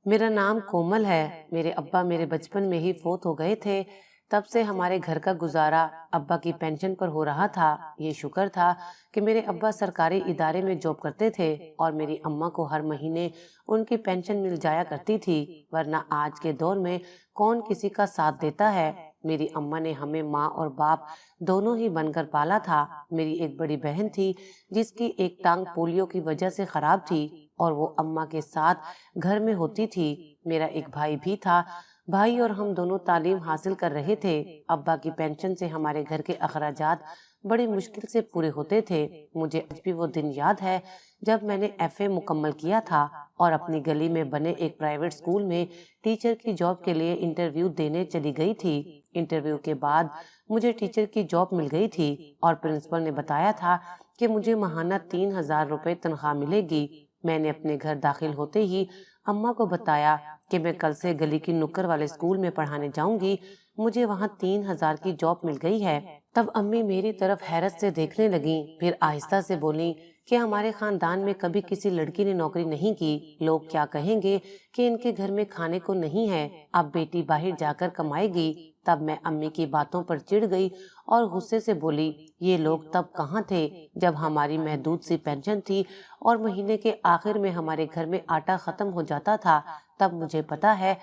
मेरा नाम कोमल है। मेरे अब्बा मेरे बचपन में ही फोत हो गए थे। तब से हमारे घर का गुजारा अब्बा की पेंशन पर हो रहा था। ये शुक्र था कि मेरे अब्बा सरकारी इदारे में जॉब करते थे और मेरी अम्मा को हर महीने उनकी पेंशन मिल जाया करती थी, वरना आज के दौर में कौन किसी का साथ देता है। मेरी अम्मा ने हमें माँ और बाप दोनों ही बनकर पाला था। मेरी एक बड़ी बहन थी जिसकी एक टांग पोलियो की वजह से खराब थी और वो अम्मा के साथ घर में होती थी। मेरा एक भाई भी था। भाई और हम दोनों तालीम हासिल कर रहे थे। अब्बा की पेंशन से हमारे घर के अखराजात बड़ी मुश्किल से पूरे होते थे। मुझे आज भी वो दिन याद है जब मैंने एफए मुकम्मल किया था और अपनी गली में बने एक प्राइवेट स्कूल में टीचर की जॉब के लिए इंटरव्यू देने चली गई थी। इंटरव्यू के बाद मुझे टीचर की जॉब मिल गई थी और प्रिंसिपल ने बताया था कि मुझे माहाना 3,000 रुपए तनख्वाह मिलेगी। मैंने अपने घर दाखिल होते ही अम्मा को बताया कि मैं कल से गली की नुक्कड़ वाले स्कूल में पढ़ाने जाऊंगी। मुझे वहाँ 3,000 की जॉब मिल गई है। तब अम्मी मेरी तरफ हैरत से देखने लगी, फिर आहिस्ता से बोली कि हमारे खानदान में कभी किसी लड़की ने नौकरी नहीं की। लोग क्या कहेंगे कि इनके घर में खाने को नहीं है, अब बेटी बाहर जाकर कमाएगी। तब मैं अम्मी की बातों पर चिढ़ गई और गुस्से से बोली, ये लोग तब कहाँ थे जब हमारी महदूद सी पेंशन थी और महीने के आखिर में हमारे घर में आटा खत्म हो जाता था। तब मुझे पता है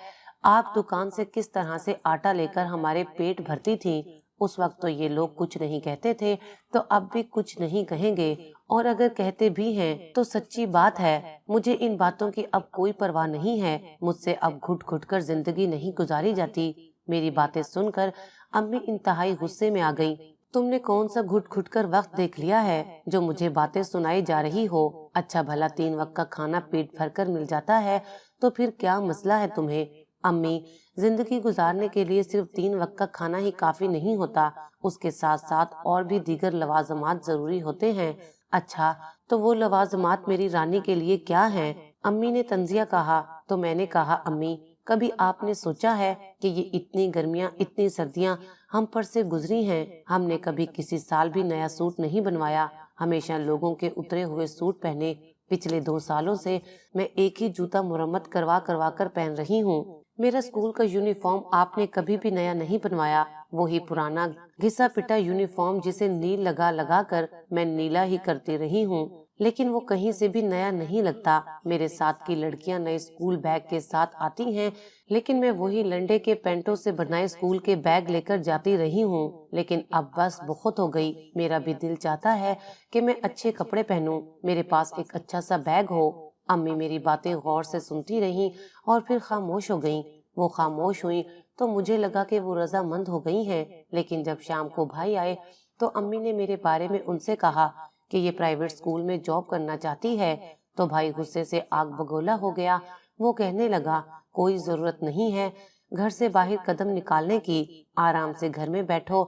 आप दुकान से किस तरह से आटा लेकर हमारे पेट भरती थी। उस वक्त तो ये लोग कुछ नहीं कहते थे, तो अब भी कुछ नहीं कहेंगे, और अगर कहते भी हैं तो सच्ची बात है। मुझे इन बातों की अब कोई परवाह नहीं है। मुझसे अब घुट घुट कर जिंदगी नहीं गुजारी जाती। मेरी बातें सुनकर अम्मी इंतहाई गुस्से में आ गई। तुमने कौन सा घुट घुट कर वक्त देख लिया है जो मुझे बातें सुनाई जा रही हो? अच्छा भला 3 वक्त का खाना पेट भर कर मिल जाता है तो फिर क्या मसला है तुम्हें? अम्मी, जिंदगी गुजारने के लिए सिर्फ 3 वक्त का खाना ही काफी नहीं होता, उसके साथ साथ और भी दीगर लवाजमात जरूरी होते हैं। अच्छा, तो वो लवाजमात मेरी रानी के लिए क्या हैं? अम्मी ने तंजिया कहा। तो मैंने कहा, अम्मी, कभी आपने सोचा है कि ये इतनी गर्मियाँ इतनी सर्दियाँ हम पर से गुजरी हैं? हमने कभी किसी साल भी नया सूट नहीं बनवाया, हमेशा लोगों के उतरे हुए सूट पहने। पिछले 2 सालों से मैं एक ही जूता मुरम्मत करवा करवा कर पहन रही हूँ। मेरा स्कूल का यूनिफॉर्म आपने कभी भी नया नहीं बनवाया, वही पुराना घिसा पिटा यूनिफॉर्म जिसे नील लगा लगा कर मैं नीला ही करती रही हूँ, लेकिन वो कहीं से भी नया नहीं लगता। मेरे साथ की लड़कियां नए स्कूल बैग के साथ आती हैं, लेकिन मैं वही लंडे के पेंटों से बनाए स्कूल के बैग लेकर जाती रही हूँ। लेकिन अब बस बहुत हो गई। मेरा भी दिल चाहता है कि मैं अच्छे कपड़े पहनूं, मेरे पास एक अच्छा सा बैग हो। अम्मी मेरी बातें गौर से सुनती रहीं और फिर खामोश हो गईं। वो खामोश हुई तो मुझे लगा कि वो रजामंद हो गई हैं, लेकिन जब शाम को भाई आए तो अम्मी ने मेरे बारे में उनसे कहा कि ये प्राइवेट स्कूल में जॉब करना चाहती है। तो भाई गुस्से से आग बगोला हो गया। वो कहने लगा, कोई जरूरत नहीं है घर से बाहर कदम निकालने की, आराम से घर में बैठो।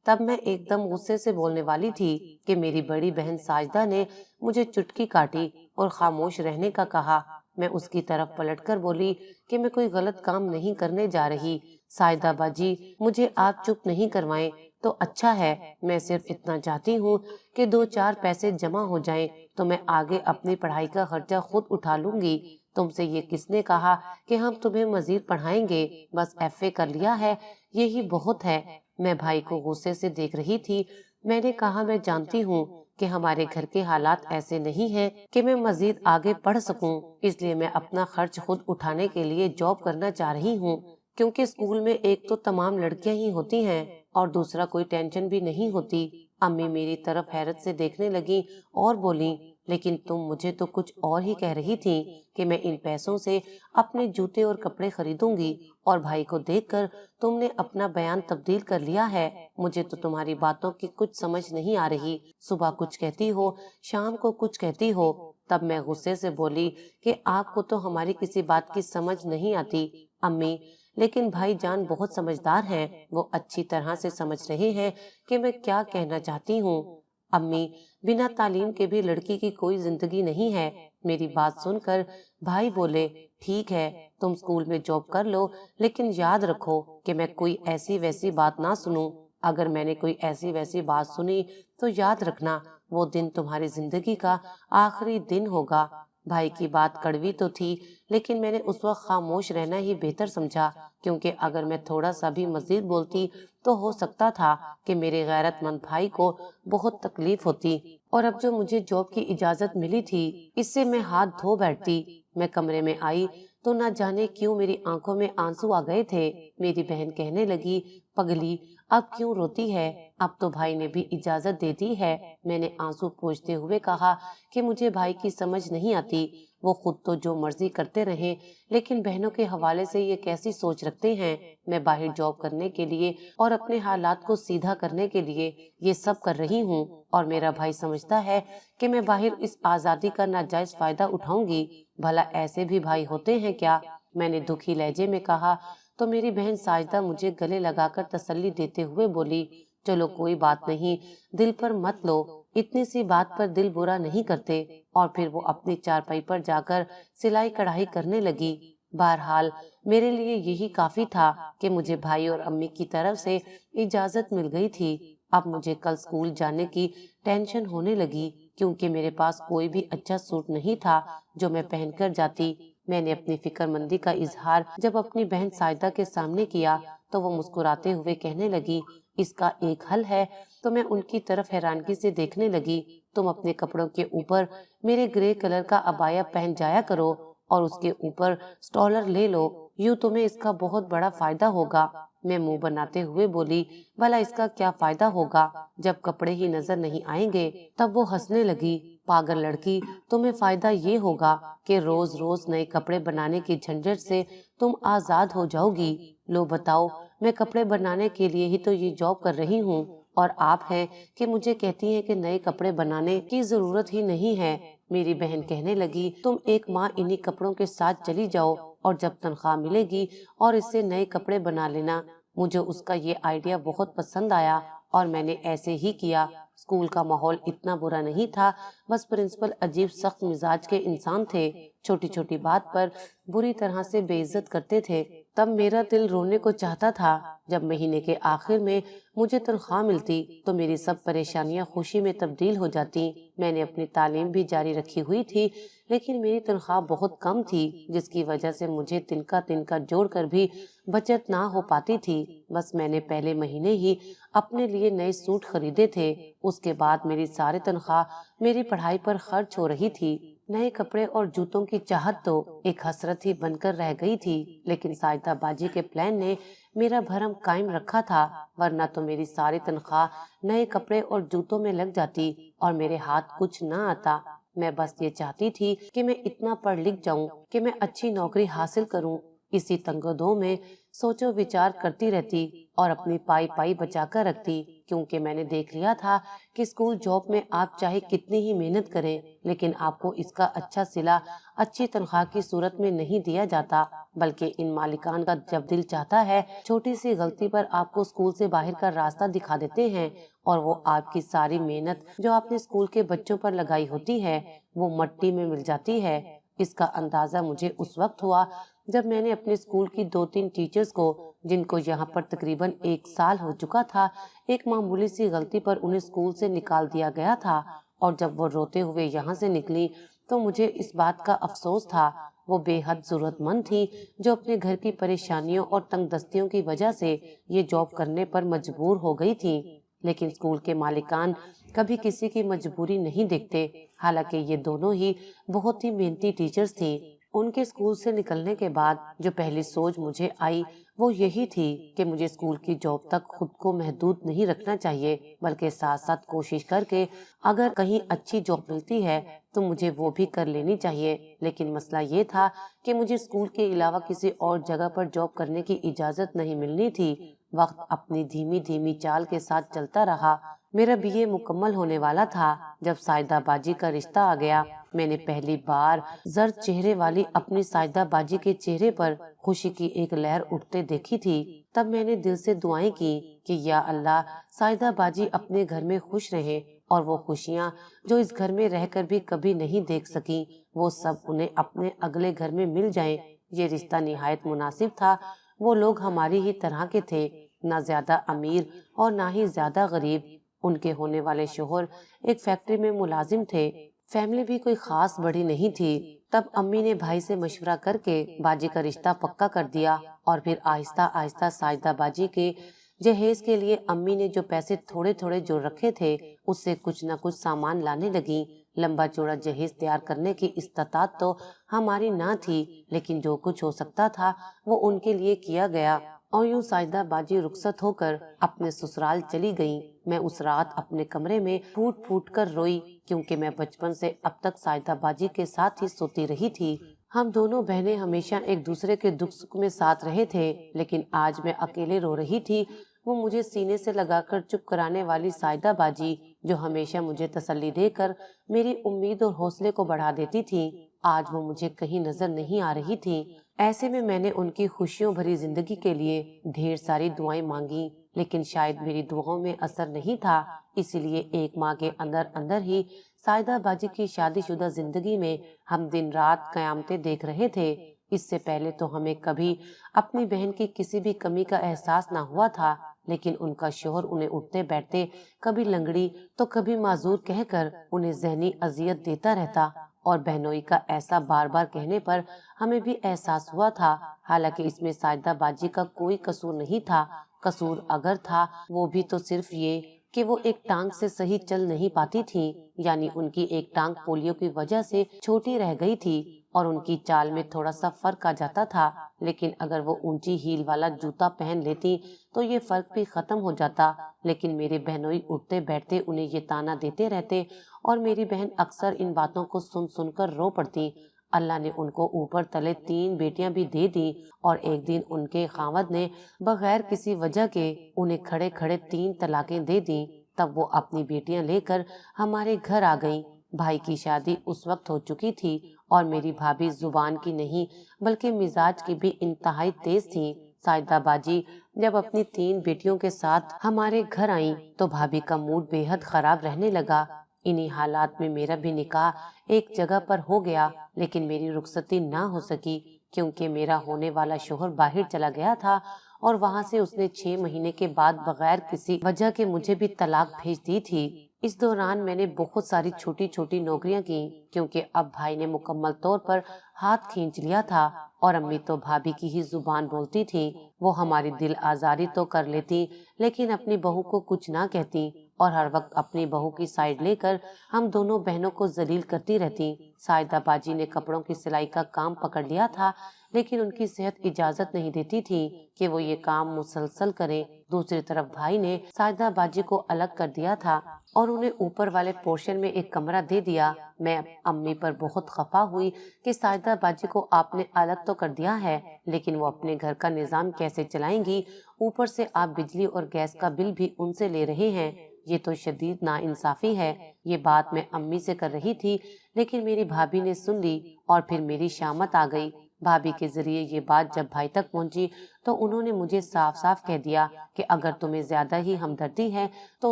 तब मैं एकदम गुस्से से बोलने वाली थी कि मेरी बड़ी बहन साजदा ने मुझे चुटकी काटी और खामोश रहने का कहा। मैं उसकी तरफ पलटकर बोली कि मैं कोई गलत काम नहीं करने जा रही। साजदा बाजी, मुझे आप चुप नहीं करवाएं तो अच्छा है। मैं सिर्फ इतना चाहती हूँ कि 2-4 पैसे जमा हो जाएं तो मैं आगे अपनी पढ़ाई का खर्चा खुद उठा लूंगी। तुमसे ये किसने कहा कि हम तुम्हें मजीद पढ़ाएंगे? बस एफए कर लिया है, यही बहुत है। मैं भाई को गुस्से से देख रही थी। मैंने कहा, मैं जानती हूँ कि हमारे घर के हालात ऐसे नहीं हैं कि मैं मजीद आगे पढ़ सकूं, इसलिए मैं अपना खर्च खुद उठाने के लिए जॉब करना चाह रही हूँ, क्योंकि स्कूल में एक तो तमाम लड़कियां ही होती हैं और दूसरा कोई टेंशन भी नहीं होती। अम्मी मेरी तरफ हैरत से देखने लगी और बोली, लेकिन तुम मुझे तो कुछ और ही कह रही थी कि मैं इन पैसों से अपने जूते और कपड़े खरीदूंगी, और भाई को देखकर तुमने अपना बयान तब्दील कर लिया है। मुझे तो तुम्हारी बातों की कुछ समझ नहीं आ रही। सुबह कुछ कहती हो, शाम को कुछ कहती हो। तब मैं गुस्से से बोली कि आपको तो हमारी किसी बात की समझ नहीं आती अम्मी, लेकिन भाई जान बहुत समझदार हैं, वो अच्छी तरह से समझ रहे हैं कि मैं क्या कहना चाहती हूँ। अम्मी, बिना तालीम के भी लड़की की कोई जिंदगी नहीं है। मेरी बात सुनकर भाई बोले, ठीक है, तुम स्कूल में जॉब कर लो, लेकिन याद रखो कि मैं कोई ऐसी वैसी बात ना सुनूं। अगर मैंने कोई ऐसी वैसी बात सुनी तो याद रखना वो दिन तुम्हारी जिंदगी का आखिरी दिन होगा। بھائی کی بات کڑوی تو تھی، لیکن میں نے اس وقت خاموش رہنا ہی بہتر سمجھا، کیونکہ اگر میں تھوڑا سا بھی مزید بولتی تو ہو سکتا تھا کہ میرے غیرت مند بھائی کو بہت تکلیف ہوتی، اور اب جو مجھے جاب کی اجازت ملی تھی اس سے میں ہاتھ دھو بیٹھتی۔ میں کمرے میں آئی تو نہ جانے کیوں میری آنکھوں میں آنسو آ گئے تھے۔ میری بہن کہنے لگی، پگلی اب کیوں روتی ہے، اب تو بھائی نے بھی اجازت دے دی ہے۔ میں نے آنسو پوچھتے ہوئے کہا کہ مجھے بھائی کی سمجھ نہیں آتی، وہ خود تو جو مرضی کرتے رہیں، لیکن بہنوں کے حوالے سے یہ کیسی سوچ رکھتے ہیں۔ میں باہر جاب کرنے کے لیے اور اپنے حالات کو سیدھا کرنے کے لیے یہ سب کر رہی ہوں، اور میرا بھائی سمجھتا ہے کہ میں باہر اس آزادی کا ناجائز فائدہ اٹھاؤں گی۔ بھلا ایسے بھی بھائی ہوتے ہیں کیا؟ میں نے دکھی لہجے میں کہا تو میری بہن ساجدہ مجھے گلے لگا کر تسلی دیتے ہوئے بولی، چلو کوئی بات نہیں، دل پر مت لو، اتنی سی بات پر دل برا نہیں کرتے۔ اور پھر وہ اپنی چارپائی پر جا کر سلائی کڑھائی کرنے لگی۔ بہرحال میرے لیے یہی کافی تھا کہ مجھے بھائی اور امی کی طرف سے اجازت مل گئی تھی۔ اب مجھے کل اسکول جانے کی ٹینشن ہونے لگی، کیونکہ میرے پاس کوئی بھی اچھا سوٹ نہیں تھا جو میں پہن کر جاتی۔ میں نے اپنی فکر مندی کا اظہار جب اپنی بہن ساجدہ کے سامنے کیا تو وہ مسکراتے ہوئے کہنے لگی، اس کا ایک حل ہے۔ تو میں ان کی طرف حیرانگی سے دیکھنے لگی، تم اپنے کپڑوں کے اوپر میرے گرے کلر کا عبایا پہن جایا کرو اور اس کے اوپر سٹالر لے لو، یوں تمہیں اس کا بہت بڑا فائدہ ہوگا۔ میں منہ بناتے ہوئے بولی، بھلا اس کا کیا فائدہ ہوگا، جب کپڑے ہی نظر نہیں آئیں گے؟ تب وہ ہنسنے لگی، پاگل لڑکی، تمہیں فائدہ یہ ہوگا کہ روز روز نئے کپڑے بنانے کی جھنجٹ سے تم آزاد ہو جاؤ گی۔ لو بتاؤ، میں کپڑے بنانے کے لیے ہی تو یہ جاب کر رہی ہوں، اور آپ ہیں کہ مجھے کہتی ہیں کہ نئے کپڑے بنانے کی ضرورت ہی نہیں ہے۔ میری بہن کہنے لگی، تم ایک ماہ انہی کپڑوں کے ساتھ چلی جاؤ اور جب تنخواہ ملے گی اور اس سے نئے کپڑے بنا لینا۔ مجھے اس کا یہ آئیڈیا بہت پسند آیا اور میں نے ایسے ہی کیا۔ اسکول کا ماحول اتنا برا نہیں تھا، بس پرنسپل عجیب سخت مزاج کے انسان تھے، چھوٹی چھوٹی بات پر بری طرح سے بے عزت کرتے تھے۔ تب میرا دل رونے کو چاہتا تھا۔ جب مہینے کے آخر میں مجھے تنخواہ ملتی تو میری سب پریشانیاں خوشی میں تبدیل ہو جاتی۔ میں نے اپنی تعلیم بھی جاری رکھی ہوئی تھی، لیکن میری تنخواہ بہت کم تھی، جس کی وجہ سے مجھے تنکا جوڑ کر بھی بچت نہ ہو پاتی تھی۔ بس میں نے پہلے مہینے ہی اپنے لیے نئے سوٹ خریدے تھے، اس کے بعد میری ساری تنخواہ میری پڑھائی پر خرچ ہو رہی تھی۔ نئے کپڑے اور جوتوں کی چاہت تو ایک حسرت ہی بن کر رہ گئی تھی، لیکن ساجدہ باجی کے پلان نے میرا بھرم قائم رکھا تھا، ورنہ تو میری ساری تنخواہ نئے کپڑے اور جوتوں میں لگ جاتی اور میرے ہاتھ کچھ نہ آتا۔ میں بس یہ چاہتی تھی کہ میں اتنا پڑھ لکھ جاؤں کہ میں اچھی نوکری حاصل کروں۔ اسی تنگدو میں سوچو وچار کرتی رہتی اور اپنی پائی بچا کر رکھتی، کیونکہ میں نے دیکھ لیا تھا کہ اسکول جاب میں آپ چاہے کتنی ہی محنت کریں، لیکن آپ کو اس کا اچھا صلہ اچھی تنخواہ کی صورت میں نہیں دیا جاتا، بلکہ ان مالکان کا جب دل چاہتا ہے چھوٹی سی غلطی پر آپ کو اسکول سے باہر کا راستہ دکھا دیتے ہیں، اور وہ آپ کی ساری محنت جو آپ نے اسکول کے بچوں پر لگائی ہوتی ہے وہ مٹی میں مل جاتی ہے۔ اس کا اندازہ مجھے اس وقت ہوا جب میں نے اپنے اسکول کی 2-3 ٹیچرز کو، جن کو یہاں پر تقریباً 1 سال ہو چکا تھا، ایک معمولی سی غلطی پر انہیں اسکول سے نکال دیا گیا تھا، اور جب وہ روتے ہوئے یہاں سے نکلی تو مجھے اس بات کا افسوس تھا۔ وہ بے حد ضرورت مند تھی جو اپنے گھر کی پریشانیوں اور تنگ دستیوں کی وجہ سے یہ جاب کرنے پر مجبور ہو گئی تھی، لیکن اسکول کے مالکان کبھی کسی کی مجبوری نہیں دیکھتے۔ حالانکہ یہ دونوں ہی بہت ہی محنتی ٹیچرز تھیں۔ ان کے اسکول سے نکلنے کے بعد جو پہلی سوچ مجھے آئی وہ یہی تھی کہ مجھے اسکول کی جاب تک خود کو محدود نہیں رکھنا چاہیے، بلکہ ساتھ ساتھ کوشش کر کے اگر کہیں اچھی جاب ملتی ہے تو مجھے وہ بھی کر لینی چاہیے۔ لیکن مسئلہ یہ تھا کہ مجھے اسکول کے علاوہ کسی اور جگہ پر جاب کرنے کی اجازت نہیں ملنی تھی۔ وقت اپنی دھیمی دھیمی چال کے ساتھ چلتا رہا۔ میرا BA مکمل ہونے والا تھا جب ساجدہ باجی کا رشتہ آ گیا۔ میں نے پہلی بار زرد چہرے والی اپنی ساجدہ باجی کے چہرے پر خوشی کی ایک لہر اٹھتے دیکھی تھی۔ تب میں نے دل سے دعائیں کی کہ یا اللہ، ساجدہ باجی اپنے گھر میں خوش رہیں اور وہ خوشیاں جو اس گھر میں رہ کر بھی کبھی نہیں دیکھ سکی وہ سب انہیں اپنے اگلے گھر میں مل جائیں۔ یہ رشتہ نہایت مناسب تھا۔ وہ لوگ ہماری ہی طرح کے تھے، نہ زیادہ امیر اور نہ ہی زیادہ غریب۔ ان کے ہونے والے شوہر ایک فیکٹری میں ملازم تھے۔ فیملی بھی کوئی خاص بڑی نہیں تھی، तब अम्मी ने भाई से मशवरा करके बाजी का रिश्ता पक्का कर दिया और फिर आहिस्ता आहिस्ता साजदा बाजी के जहेज के लिए अम्मी ने जो पैसे थोड़े थोड़े जोड़ रखे थे उससे कुछ न कुछ सामान लाने लगी। लंबा चौड़ा जहेज तैयार करने की इस्तात तो हमारी ना थी, लेकिन जो कुछ हो सकता था वो उनके लिए किया गया। और यूं साजदा बाजी रुखसत होकर अपने ससुराल चली गईं। मैं उस रात अपने कमरे में फूट फूट कर रोई, क्योंकि मैं बचपन से अब तक साजदा बाजी के साथ ही सोती रही थी। हम दोनों बहनें हमेशा एक दूसरे के दुख सुख में साथ रहे थे, लेकिन आज मैं अकेले रो रही थी। वो मुझे सीने से लगाकर चुप कराने वाली साजदा बाजी, जो हमेशा मुझे तसल्ली देकर मेरी उम्मीद और हौसले को बढ़ा देती थी, आज वो मुझे कहीं नजर नहीं आ रही थी। ऐसे में मैंने उनकी खुशियों भरी जिंदगी के लिए ढेर सारी दुआएं मांगी, लेकिन शायद मेरी दुआओं में असर नहीं था। इसीलिए एक माह के अंदर अंदर ही साजदा बाजी की शादीशुदा जिंदगी में हम दिन रात कयामतें देख रहे थे। इससे पहले तो हमें कभी अपनी बहन की किसी भी कमी का एहसास ना हुआ था, लेकिन उनका शोहर उन्हें उठते बैठते कभी लंगड़ी तो कभी माजूर कहकर उन्हें जहनी अजियत देता रहता, और बहनोई का ऐसा बार बार कहने पर हमें भी एहसास हुआ था। हालांकि इसमें साजदा बाजी का कोई कसूर नहीं था। कसूर अगर था वो भी तो सिर्फ ये कि वो एक टांग से सही चल नहीं पाती थी, यानी उनकी एक टांग पोलियो की वजह से छोटी रह गई थी और उनकी चाल में थोड़ा सा फर्क आ जाता था। लेकिन अगर वो ऊंची हील वाला जूता पहन लेती तो ये फर्क भी खत्म हो जाता। लेकिन मेरे बहनोई उठते बैठते उन्हें ये ताना देते रहते और मेरी बहन अक्सर इन बातों को सुन सुनकर रो पड़ती। अल्लाह ने उनको ऊपर तले 3 बेटियां भी दे दी और एक दिन उनके खावद ने बगैर किसी वजह के उन्हें खड़े खड़े 3 तलाकें दे दी। तब वो अपनी बेटियां लेकर हमारे घर आ गईं। भाई की शादी उस वक्त हो चुकी थी और मेरी भाभी जुबान की नहीं बल्कि मिजाज की भी इंतहाई तेज थी। साजदा बाजी जब अपनी 3 बेटियों के साथ हमारे घर आईं तो भाभी का मूड बेहद खराब रहने लगा। इन्हीं हालात में मेरा भी निकाह एक जगह पर हो गया, लेकिन मेरी रुखसती ना हो सकी क्योंकि मेरा होने वाला शोहर बाहर चला गया था और वहां से उसने 6 महीने के बाद बगैर किसी वजह के मुझे भी तलाक भेज दी थी। इस दौरान मैंने बहुत सारी छोटी छोटी नौकरियां की, क्योंकि अब भाई ने मुकम्मल तौर पर हाथ खींच लिया था और अम्मी तो भाभी की ही जुबान बोलती थी। वो हमारी दिल आजारी तो कर लेती, लेकिन अपनी बहू को कुछ ना कहती और हर वक्त अपनी बहू की साइड लेकर हम दोनों बहनों को जलील करती रहती। साजदा बाजी ने कपड़ों की सिलाई का काम पकड़ लिया था, लेकिन उनकी सेहत इजाजत नहीं देती थी कि वो ये काम मुसलसल करें। दूसरी तरफ भाई ने साजदा बाजी को अलग कर दिया था और उन्हें ऊपर वाले पोर्शन में एक कमरा दे दिया। मैं अम्मी पर बहुत खफा हुई कि साजदा बाजी को आपने अलग तो कर दिया है, लेकिन वो अपने घर का निजाम कैसे चलाएंगी? ऊपर से आप बिजली और गैस का बिल भी उनसे ले रहे हैं। ये तो शदीद नाइंसाफी है। ये बात मैं अम्मी से कर रही थी, लेकिन मेरी भाभी ने सुन ली और फिर मेरी शामत आ गई। भाभी के जरिए ये बात जब भाई तक पहुंची तो उन्होंने मुझे साफ साफ कह दिया कि अगर तुम्हें ज्यादा ही हमदर्दी है तो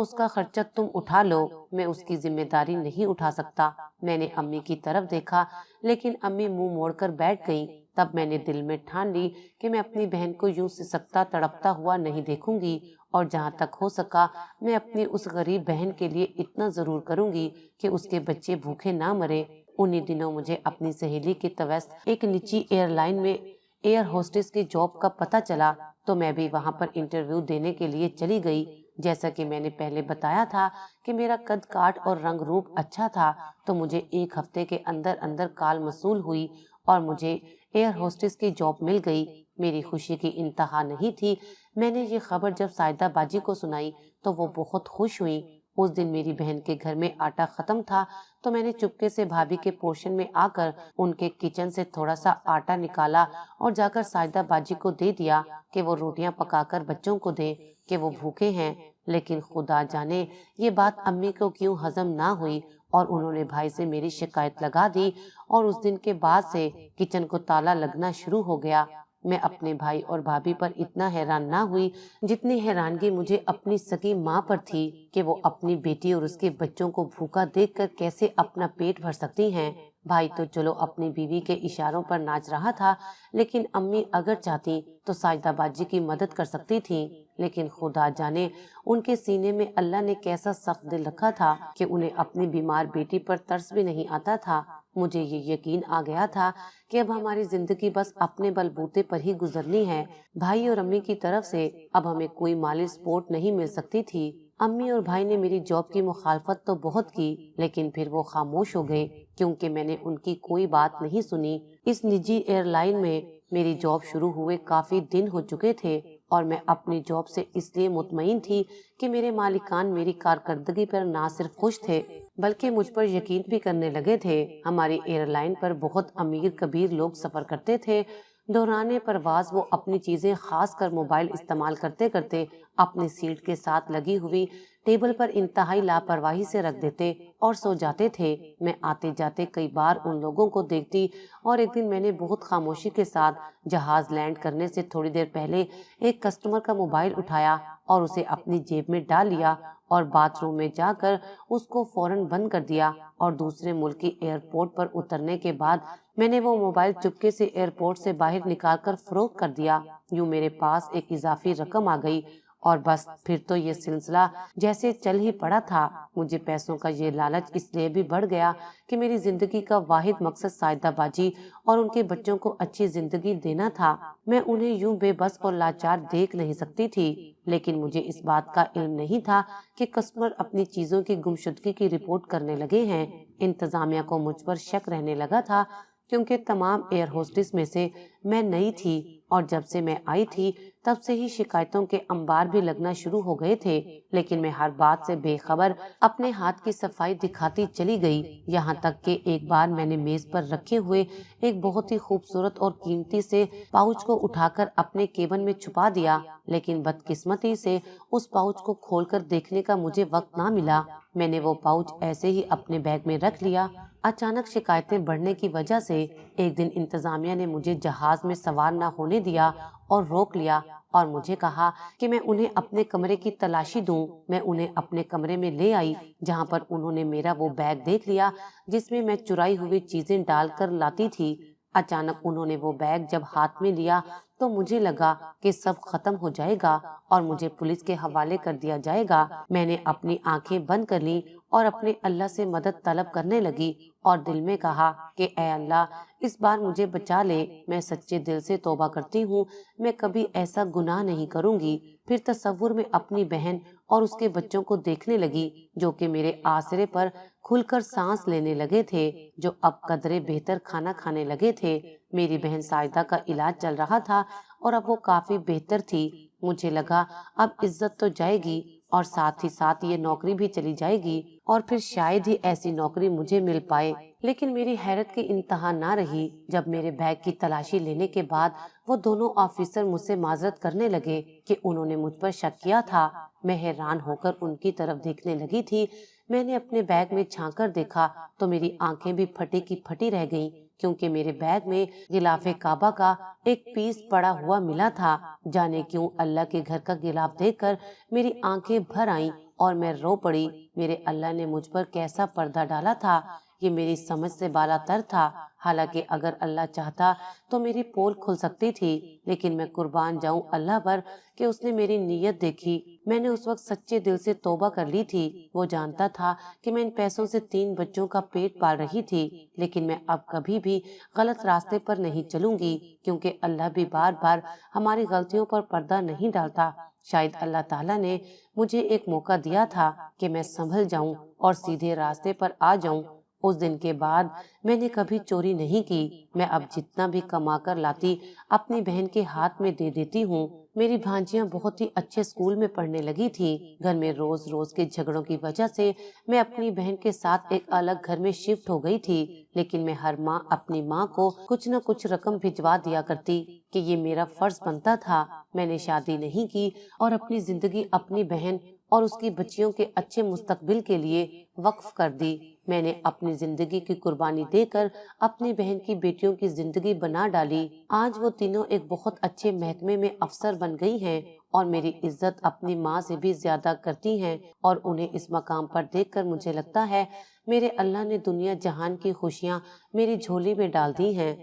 उसका खर्चा तुम उठा लो, मैं उसकी जिम्मेदारी नहीं उठा सकता। मैंने अम्मी की तरफ देखा, लेकिन अम्मी मुंह मोड़कर बैठ गईं। तब मैंने दिल में ठान ली कि मैं अपनी बहन को यूं सिसकता तड़पता हुआ नहीं देखूंगी और जहां तक हो सका मैं अपनी उस गरीब बहन के लिए इतना जरूर करूंगी कि उसके बच्चे भूखे ना मरे। उन्हीं दिनों मुझे अपनी सहेली की तवैस एक निजी एयरलाइन में एयर होस्टेस की जॉब का पता चला, तो मैं भी वहां पर इंटरव्यू देने के लिए चली गई। जैसा कि मैंने पहले बताया था कि मेरा कद काठ और रंग रूप अच्छा था, तो मुझे 1 हफ्ते के अंदर अंदर काल मसूल हुई और मुझे एयर होस्टेस की जॉब मिल गई। मेरी खुशी की इंतहा नहीं थी। मैंने ये खबर जब साजदा बाजी को सुनाई तो वो बहुत खुश हुई। उस दिन मेरी बहन के घर में आटा खत्म था, तो मैंने चुपके से भाभी के पोर्शन में आकर उनके किचन से थोड़ा सा आटा निकाला और जाकर साजदा बाजी को दे दिया कि वो रोटियां पकाकर बच्चों को दे कि वो भूखे हैं। लेकिन खुदा जाने ये बात अम्मी को क्यों हजम ना हुई और उन्होंने भाई से मेरी शिकायत लगा दी और उस दिन के बाद से किचन को ताला लगना शुरू हो गया। मैं अपने भाई और भाभी पर इतना हैरान ना हुई जितनी हैरानगी मुझे अपनी सगी माँ पर थी कि वो अपनी बेटी और उसके बच्चों को भूखा देखकर कैसे अपना पेट भर सकती हैं। भाई तो चलो अपनी बीवी के इशारों पर नाच रहा था, लेकिन अम्मी अगर चाहती तो साजदा बाजी की मदद कर सकती थी। लेकिन खुदा जाने उनके सीने में अल्लाह ने कैसा सख्त दिल रखा था कि उन्हें अपनी बीमार बेटी पर तरस भी नहीं आता था। مجھے یہ یقین آ گیا تھا کہ اب ہماری زندگی بس اپنے بلبوتے پر ہی گزرنی ہے۔ بھائی اور امی کی طرف سے اب ہمیں کوئی مالی سپورٹ نہیں مل سکتی تھی۔ امی اور بھائی نے میری جاب کی مخالفت تو بہت کی، لیکن پھر وہ خاموش ہو گئے کیونکہ میں نے ان کی کوئی بات نہیں سنی۔ اس نجی ایئر لائن میں میری جاب شروع ہوئے کافی دن ہو چکے تھے اور میں اپنی جاب سے اس لیے مطمئن تھی کہ میرے مالکان میری کارکردگی پر نہ صرف خوش تھے بلکہ مجھ پر یقین بھی کرنے لگے تھے۔ ہماری ایئر لائن پر بہت امیر کبیر لوگ سفر کرتے تھے۔ دوران پرواز وہ اپنی چیزیں خاص کر موبائل استعمال کرتے کرتے اپنی سیٹ کے ساتھ لگی ہوئی ٹیبل پر انتہائی لاپرواہی سے رکھ دیتے اور سو جاتے تھے۔ میں آتے جاتے کئی بار ان لوگوں کو دیکھتی اور ایک دن میں نے بہت خاموشی کے ساتھ جہاز لینڈ کرنے سے تھوڑی دیر پہلے ایک کسٹمر کا موبائل اٹھایا اور اسے اپنی جیب میں ڈال لیا اور باتھ روم میں جا کر اس کو فوراً بند کر دیا، اور دوسرے ملک کی ایئرپورٹ پر اترنے کے بعد میں نے وہ موبائل چپکے سے ایئرپورٹ سے باہر نکال کر فروخت کر دیا۔ یوں میرے پاس ایک اضافی رقم آ گئی اور بس پھر تو یہ سلسلہ جیسے چل ہی پڑا تھا۔ مجھے پیسوں کا یہ لالچ اس لیے بھی بڑھ گیا کہ میری زندگی کا واحد مقصد سائیدہ باجی اور ان کے بچوں کو اچھی زندگی دینا تھا۔ میں انہیں یوں بے بس اور لاچار دیکھ نہیں سکتی تھی، لیکن مجھے اس بات کا علم نہیں تھا کہ کسٹمر اپنی چیزوں کی گمشدگی کی رپورٹ کرنے لگے ہیں۔ انتظامیہ کو مجھ پر شک رہنے لگا تھا کیونکہ تمام ایئر ہوسٹس میں سے میں نئی تھی اور جب سے میں آئی تھی تب سے ہی شکایتوں کے انبار بھی لگنا شروع ہو گئے تھے، لیکن میں ہر بات سے بے خبر اپنے ہاتھ کی صفائی دکھاتی چلی گئی، یہاں تک کہ ایک بار میں نے میز پر رکھے ہوئے ایک بہت ہی خوبصورت اور قیمتی سے پاؤچ کو اٹھا کر اپنے کیبن میں چھپا دیا، لیکن بدقسمتی سے اس پاؤچ کو کھول کر دیکھنے کا مجھے وقت نہ ملا۔ میں نے وہ پاؤچ ایسے ہی اپنے بیگ میں رکھ لیا۔ اچانک شکایتیں بڑھنے کی وجہ سے ایک دن انتظامیہ نے مجھے جہاز میں سوار نہ ہونے دیا اور روک لیا اور مجھے کہا کہ میں انہیں اپنے کمرے کی تلاشی دوں۔ میں انہیں اپنے کمرے میں لے آئی جہاں پر انہوں نے میرا وہ بیگ دیکھ لیا جس میں میں چرائی ہوئی چیزیں ڈال کر لاتی تھی۔ اچانک انہوں نے وہ بیگ جب ہاتھ میں لیا تو مجھے لگا کہ سب ختم ہو جائے گا اور مجھے پولیس کے حوالے کر دیا جائے گا۔ میں نے اپنی آنکھیں بند کر لیں اور اپنے اللہ سے مدد طلب کرنے لگی اور دل میں کہا کہ اے اللہ اس بار مجھے بچا لے، میں سچے دل سے توبہ کرتی ہوں، میں کبھی ایسا گناہ نہیں کروں گی۔ پھر تصور میں اپنی بہن اور اس کے بچوں کو دیکھنے لگی جو کہ میرے آسرے پر کھل کر سانس لینے لگے تھے، جو اب قدرے بہتر کھانا کھانے لگے تھے۔ میری بہن سائدہ کا علاج چل رہا تھا اور اب وہ کافی بہتر تھی۔ مجھے لگا اب عزت تو جائے گی اور ساتھ ہی ساتھ یہ نوکری بھی چلی جائے گی اور پھر شاید ہی ایسی نوکری مجھے مل پائے۔ لیکن میری حیرت کی انتہا نہ رہی جب میرے بیگ کی تلاشی لینے کے بعد وہ دونوں آفیسر مجھ سے معذرت کرنے لگے کہ انہوں نے مجھ پر شک کیا تھا۔ میں حیران ہو کر ان کی طرف دیکھنے لگی تھی۔ میں نے اپنے بیگ میں جھانک کر دیکھا تو میری آنکھیں بھی پھٹی کی پھٹی رہ گئیں کیونکہ میرے بیگ میں غلاف کعبہ کا ایک پیس پڑا ہوا ملا تھا۔ جانے کیوں اللہ کے گھر کا غلاف دیکھ کر میری آنکھیں بھر آئیں اور میں رو پڑی۔ میرے اللہ نے مجھ پر کیسا پردہ ڈالا تھا، یہ میری سمجھ سے بالا تر تھا۔ حالانکہ اگر اللہ چاہتا تو میری پول کھل سکتی تھی، لیکن میں قربان جاؤں اللہ پر کہ اس نے میری نیت دیکھی۔ میں نے اس وقت سچے دل سے توبہ کر لی تھی۔ وہ جانتا تھا کہ میں ان پیسوں سے 3 بچوں کا پیٹ پال رہی تھی، لیکن میں اب کبھی بھی غلط راستے پر نہیں چلوں گی کیونکہ اللہ بھی بار بار ہماری غلطیوں پر پردہ نہیں ڈالتا۔ شاید اللہ تعالیٰ نے مجھے ایک موقع دیا تھا کہ میں سنبھل جاؤں اور سیدھے راستے پر آ جاؤں۔ اس دن کے بعد میں نے کبھی چوری نہیں کی۔ میں اب جتنا بھی کما کر لاتی اپنی بہن کے ہاتھ میں دے دیتی ہوں۔ میری بھانجیاں بہت ہی اچھے اسکول میں پڑھنے لگی تھی۔ گھر میں روز روز کے جھگڑوں کی وجہ سے میں اپنی بہن کے ساتھ ایک الگ گھر میں شفٹ ہو گئی تھی، لیکن میں ہر ماہ اپنی ماں کو کچھ نہ کچھ رقم بھجوا دیا کرتی کہ یہ میرا فرض بنتا تھا۔ میں نے شادی نہیں کی اور اپنی زندگی اپنی بہن اور اس کی بچیوں کے اچھے مستقبل کے لیے وقف کر دی۔ میں نے اپنی زندگی کی قربانی دے کر اپنی بہن کی بیٹیوں کی زندگی بنا ڈالی۔ آج وہ تینوں ایک بہت اچھے محکمے میں افسر بن گئی ہیں اور میری عزت اپنی ماں سے بھی زیادہ کرتی ہیں، اور انہیں اس مقام پر دیکھ کر مجھے لگتا ہے میرے اللہ نے دنیا جہان کی خوشیاں میری جھولی میں ڈال دی ہیں۔